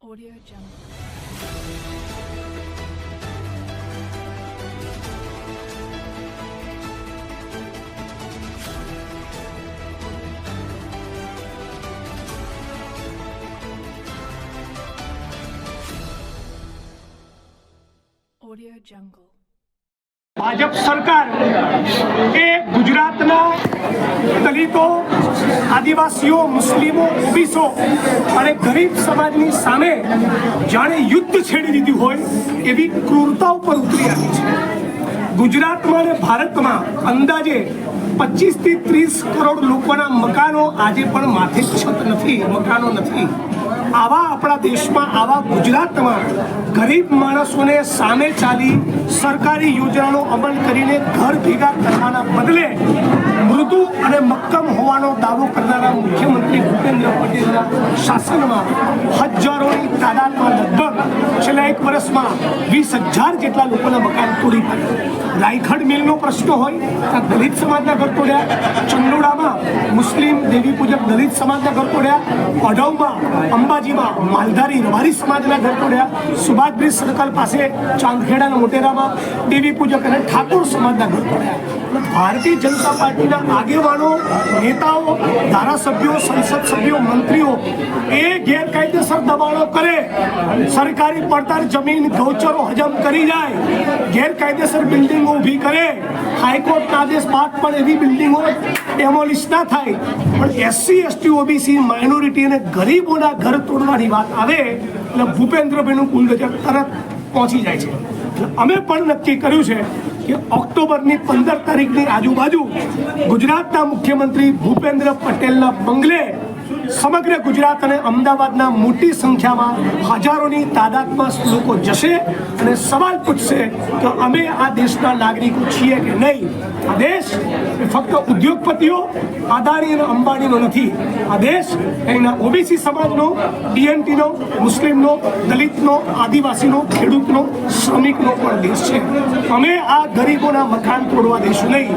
Audio Jungle. Audio Jungle. Bhajap સરકાર એ ગુજરાતના દલિતો, આદિવાસીઓ, મુસ્લિમો, ઓબીસો અને ગરીબ સમાજની સામે જાણે યુદ્ધ છેડી દીધું હોય એવી ક્રૂરતા ઉપર ઉતરી આવી છે. ગુજરાતમાં અને ભારતમાં અંદાજે 25 થી 30 કરોડ લોકોના મકાનો આજે પણ માથે છત નથી, મકાનો નથી. આવા આપણા દેશમાં, આવા ગુજરાતમાં ગરીબ માણસોને સામે ચાલી સરકારી યોજનાનો અમલ કરીને ઘર ભેગા કરવાના બદલે મૃદુ અને મક્કમ હોવાનો દાવો કરનારા મુખ્યમંત્રી ભૂપેન્દ્ર પટેલના શાસનમાં હજારોની તાદાદમાં લગભગ છેલ્લા 1 વર્ષમાં 20,000 જેટલા લોકોના મકાન તોડી પાડ્યા. રાયખડ મિલનો પ્રશ્ન હોય ત્યાં દલિત સમાજના ઘર તોડ્યા, ચંડોળામાં મુસ્લિમ દેવી પૂજક દલિત સમાજના ઘર તોડ્યા, અઢવમાં અંબાજીમાં માલધારી રવારી સમાજના ઘર તોડ્યા, સુભાષ બ્રિજ સર્કલ પાસે ચાંદખેડાના મોટેરામાં દેવી પૂજક અને ઠાકોર સમાજના ઘર તોડ્યા. ભારતીય જનતા પાર્ટીના આગેવાનો, નેતાઓ, ધારાસભ્યો, સંસદ સભ્યો, મંત્રીઓ એ ગેરકાયદેસર દબાણો કરે, સરકારી પડતર જમીન ગૌચરો હજમ કરી જાય, ગેરકાયદેસર બિલ્ડિંગો ઊભી કરે, હાઈકોર્ટના આદેશ બાદ પણ એવી બિલ્ડિંગો ડેમોલિશ ના થાય, પણ એસસી, એસટી, ઓબીસી, માઇનોરિટી અને ગરીબોના ઘર તોડવાની વાત આવે એટલે ભૂપેન્દ્રભાઈનું કુલગજર તરત પહોંચી જાય છે. અમે પણ નક્કી કર્યું છે કે ઓક્ટોબરની 15 તારીખની આજુબાજુ ગુજરાતના મુખ્યમંત્રી ભૂપેન્દ્ર પટેલના બંગલે સમગ્ર ગુજરાત અને અમદાવાદના મોટી સંખ્યામાં હજારોની તાદાદમાં લોકો જશે અને સવાલ પૂછશે કે અમે આ દેશના નાગરિકો છીએ કે નહીં. આ દેશ ફક્ત ઉદ્યોગપતિઓ, અદાણી અને અંબાણીનો નથી. આ દેશ એના ઓબીસી સમાજનો, ડીએનટીનો, મુસ્લિમનો, દલિતનો, આદિવાસીનો, ખેડૂતનો, શ્રમિકનો પણ દેશ છે. અમે આ ગરીબોના મકાન તોડવા દઈશું નહીં.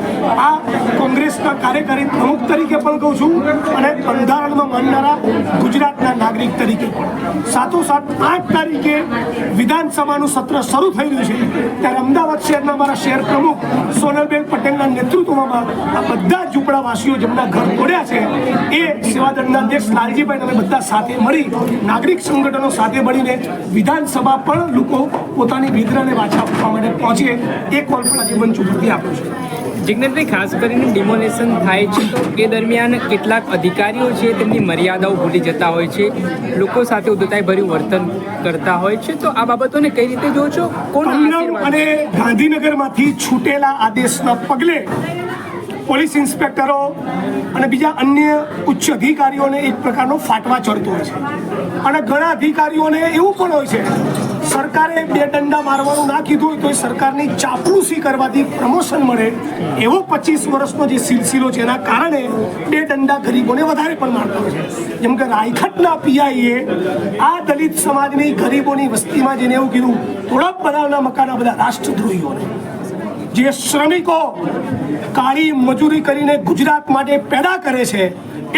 આ કોંગ્રેસના કાર્યકારી પ્રમુખ તરીકે પણ કહું છું અને બંધારણમાં માનનારા ગુજરાતના નાગરિક તરીકે પણ. સાથોસાથ 8 તારીખે વિધાનસભાનું સત્ર શરૂ થઈ રહ્યું છે ત્યારે અમદાવાદ શહેરના અમારા શહેર પ્રમુખ સોનલબેન પટેલના નેતૃત્વમાં આ બધા ઝૂંપડાવાસીઓ જેમના ઘર તોડ્યા છે એ સેવાદળના અધ્યક્ષ લાલજીભાઈ અમે બધા સાથે મળી, નાગરિક સંગઠનો સાથે મળીને વિધાનસભા પણ લોકો પોતાની વેદનાને વાચા આપવા માટે પહોંચે એ કોલ પણ આજે મંચ ઉપરથી આપ્યો છે. જિજ્ઞેશભાઈ, ખાસ કરીને ડિમોલેશન થાય છે તો એ દરમિયાન કેટલાક અધિકારીઓ છે તેમની મર્યાદાઓ ભૂલી જતા હોય છે, લોકો સાથે ઉદ્ધતાઈભર્યું વર્તન કરતા હોય છે, તો આ બાબતોને કઈ રીતે જો છો? અને ગાંધીનગરમાંથી છૂટેલા આદેશના પગલે પોલીસ ઇન્સ્પેક્ટરો અને બીજા અન્ય ઉચ્ચ અધિકારીઓને એક પ્રકારનો ફાટવા ચડતો હોય છે અને ઘણા અધિકારીઓને એવું પણ હોય છે સરકારે 2 દંડા મારવાનું ના કીધું હોય તો એ સરકારની ચાપલુસી કરવાથી પ્રમોશન મળે એવો 25 વર્ષનો જે સિલસિલો છે એના કારણે 2 દંડા ગરીબોને વધારે પણ મારતા હોય છે. જેમ કે રાયખડના પીઆઈએ આ દલિત સમાજની ગરીબોની વસ્તીમાં જઈને એવું કીધું થોડાક બનાવના મકાના બધા રાષ્ટ્રદ્રોહીઓને, જે શ્રમિકો કાળી મજૂરી કરીને ગુજરાત માટે પેદા કરે છે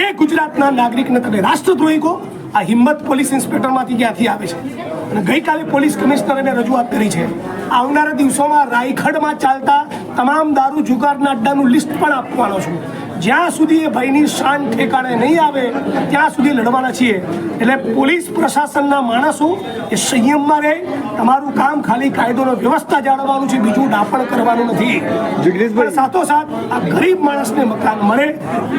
એ ગુજરાતના નાગરિકને તમે રાષ્ટ્રદ્રોહી કહો. આ હિંમત પોલીસ ઇન્સ્પેક્ટરમાંથી ક્યાંથી આવે છે? અને ગઈકાલે પોલીસ કમિશનરને રજૂઆત કરી છે. આવનારા દિવસોમાં રાયખડમાં ચાલતા તમામ દારૂ જુગારના અડ્ડાનું લિસ્ટ પણ આપવાનો છું. જ્યાં સુધી એ ભાઈની શાન ઠેકાણે નહીં આવે ત્યાં સુધી લડવાના છીએ. એટલે પોલીસ પ્રશાસનના માણસો એ સંયમમાં રહે. તમારું કામ ખાલી કાયદોનો વ્યવસ્થા જાળવવાનું છે, બીજું ડાપણ કરવાનું નથી. પણ સાથોસાથ આ ગરીબ માણસને મકાન મળે,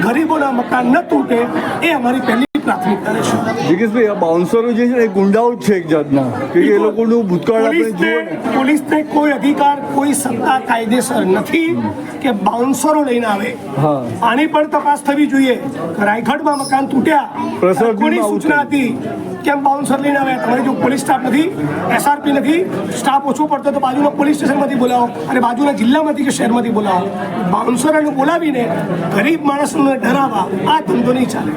ગરીબોના મકાન ન તૂટે એ અમારી પહેલી પ્રાથમિકતા રહેશે. જિગ્નેશભાઈ, આ બાઉન્સરો જે છે એ ગુંડાઓ જ છે એક જાતના, કે એ લોકોનું ભૂતકાળ આપણે જુઓ. પોલીસને કોઈ અધિકાર, કોઈ સત્તા કાયદેસર નથી કે બાઉન્સરો લઈને આવે. આની પણ તપાસ થવી જોઈએ. રાયગઢમાં મકાન તૂટ્યા, કોની સૂચના હતી? કેમ બાઉન્સર લઈને આવ્યા? તમારી જો પોલીસ સ્ટાફ નથી, એસઆરપી નથી, સ્ટાફ ઓછો પડતો તો બાજુના પોલીસ સ્ટેશનમાંથી બોલાવો અને બાજુના જિલ્લામાંથી કે શહેરમાંથી બોલાવો. બાઉન્સરોને બોલાવીને ગરીબ માણસોને ડરાવવા આ ધંધો નહીં ચાલે.